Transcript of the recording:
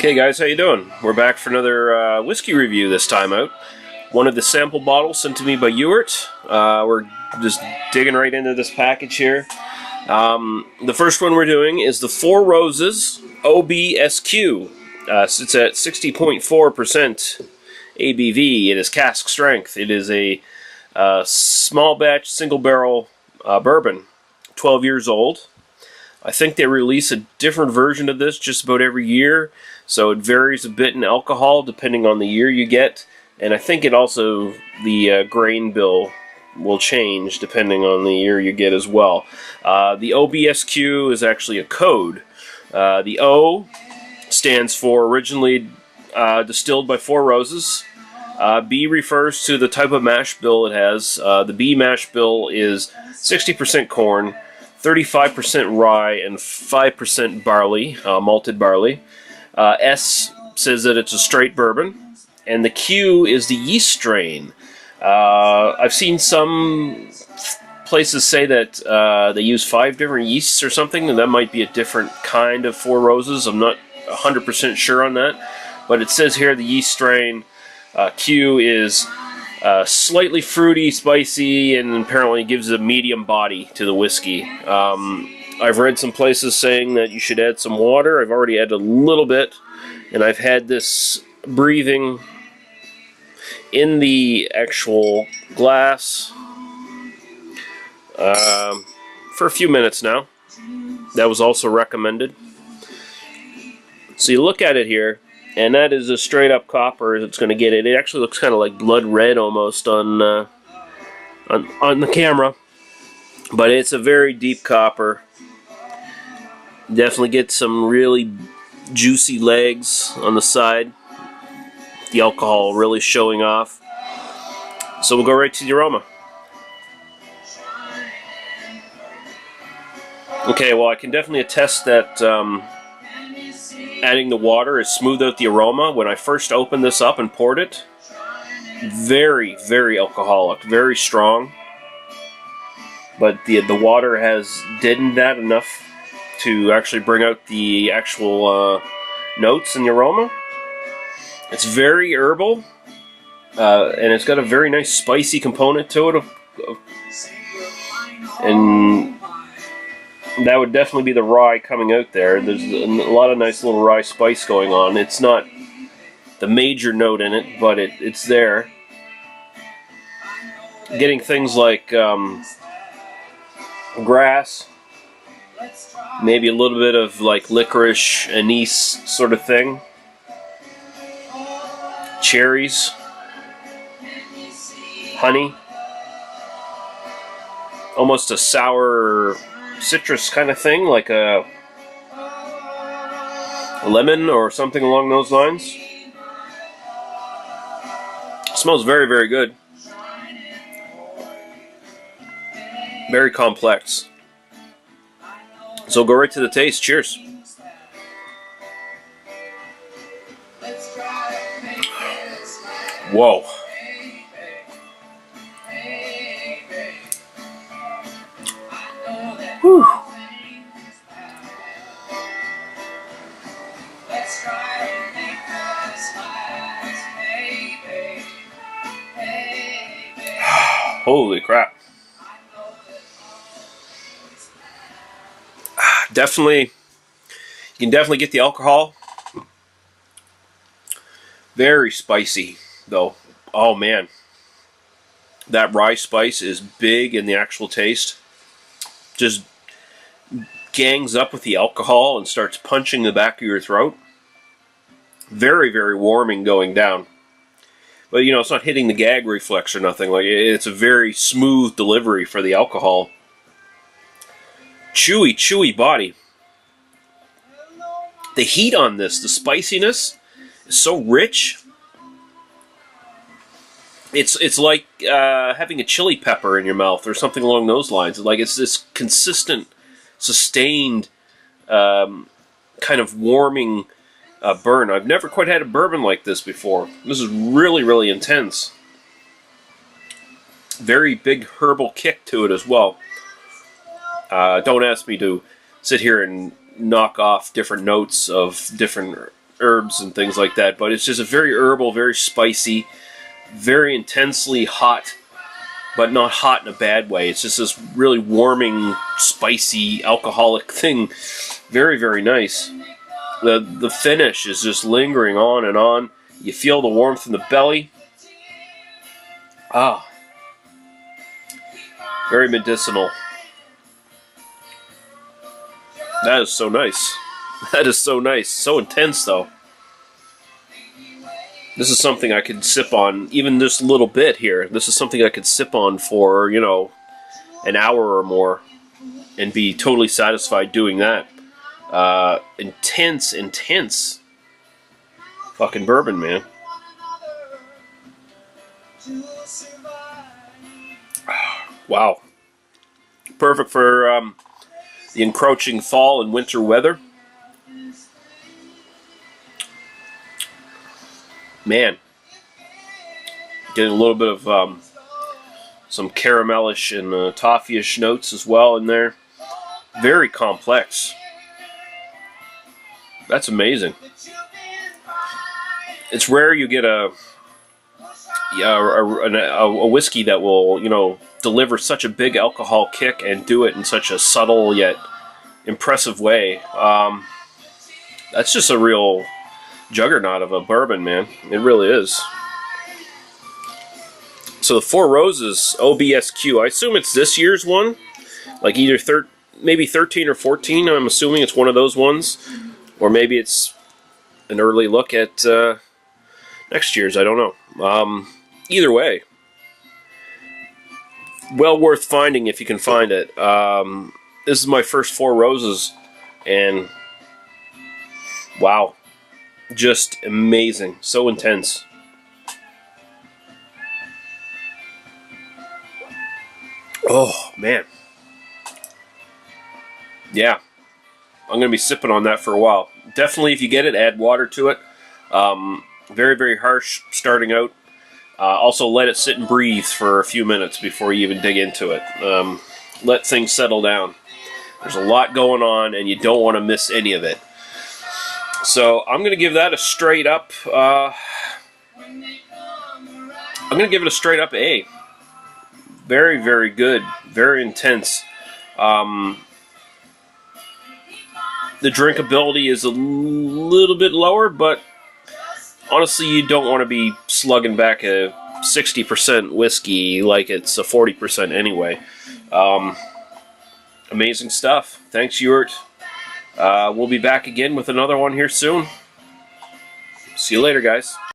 Okay guys, how you doing? We're back for another whiskey review this time out. One of the sample bottles sent to me by Ewart. We're just digging right into this package here. The first one we're doing is the Four Roses OBSQ. It's at 60.4% ABV. It is cask strength. It is a small batch, single barrel bourbon, 12 years old. I think they release a different version of this just about every year, so it varies a bit in alcohol depending on the year you get, and I think it also, the grain bill will change depending on the year you get as well. The OBSQ is actually a code. The O stands for originally distilled by Four Roses. B refers to the type of mash bill it has. The B mash bill is 60% corn, 35% rye, and 5% barley, malted barley. S says that it's a straight bourbon, and the Q is the yeast strain. I've seen some places say that they use 5 different yeasts or something, and that might be a different kind of Four Roses. I'm not 100% sure on that, but it says here the yeast strain Q is slightly fruity, spicy, and apparently gives a medium body to the whiskey. I've read some places saying that you should add some water. I've already added a little bit, and I've had this breathing in the actual glass for a few minutes now. That was also recommended. So you look at it here, and that is as straight up copper as it's going to get. It actually looks kind of like blood red almost on the camera, but it's a very deep copper. Definitely get some really juicy legs on the side. The alcohol really showing off. So we'll go right to the aroma. Okay, well I can definitely attest that adding the water has smoothed out the aroma. When I first opened this up and poured it, very, very alcoholic, very strong. But the water has deadened that enough to actually bring out the actual notes in the aroma. It's very herbal, and it's got a very nice spicy component to it. And that would definitely be the rye coming out there. There's a lot of nice little rye spice going on. It's not the major note in it, but it's there. Getting things like grass, maybe a little bit of like licorice, anise sort of thing. Cherries, honey, almost a sour citrus kind of thing, like a lemon or something along those lines. It smells very, very good. Very complex. So go right to the taste. Cheers. Whoa. Whew. Holy crap. Definitely, you can definitely get the alcohol. Very spicy, though. Oh man. That rye spice is big in the actual taste. Just gangs up with the alcohol and starts punching the back of your throat. Very, very warming going down. But you know, it's not hitting the gag reflex or nothing. Like, it's a very smooth delivery for the alcohol. Chewy, chewy body. The heat on this, the spiciness, is so rich. It's like having a chili pepper in your mouth or something along those lines. Like, it's this consistent, sustained, kind of warming burn. I've never quite had a bourbon like this before. This is really, really intense. Very big herbal kick to it as well. Don't ask me to sit here and knock off different notes of different herbs and things like that, but it's just a very herbal, very spicy, very intensely hot, but not hot in a bad way. It's just this really warming, spicy, alcoholic thing. Very, very nice. The finish is just lingering on and on. You feel the warmth in the belly. Ah. Very medicinal. That is so nice. That is so nice. So intense, though. This is something I could sip on, even just a little bit here. This is something I could sip on for, you know, an hour or more and be totally satisfied doing that. Intense fucking bourbon, man. Wow. Perfect for the encroaching fall and winter weather. Man. Getting a little bit of some caramelish and toffee-ish notes as well in there. Very complex. That's amazing. It's rare you get a whiskey that will, you know, deliver such a big alcohol kick and do it in such a subtle yet impressive way. That's just a real juggernaut of a bourbon, man. It really is. So the Four Roses OBSQ, I assume it's this year's one, like either maybe 13 or 14. I'm assuming it's one of those ones, or maybe it's an early look at next year's. I don't know. Either way, well worth finding if you can find it. This is my first Four Roses, and wow, just amazing, so intense. Oh man, yeah, I'm gonna be sipping on that for a while. Definitely, if you get it, add water to it. Very, very harsh starting out. Also, let it sit and breathe for a few minutes before you even dig into it. Let things settle down. There's a lot going on, and you don't want to miss any of it. So I'm going to give that a straight up. I'm going to give it a straight up A. Very, very good. Very intense. The drinkability is a little bit lower, but honestly, you don't want to be slugging back a 60% whiskey like it's a 40% anyway. Amazing stuff. Thanks, Ewart. We'll be back again with another one here soon. See you later, guys.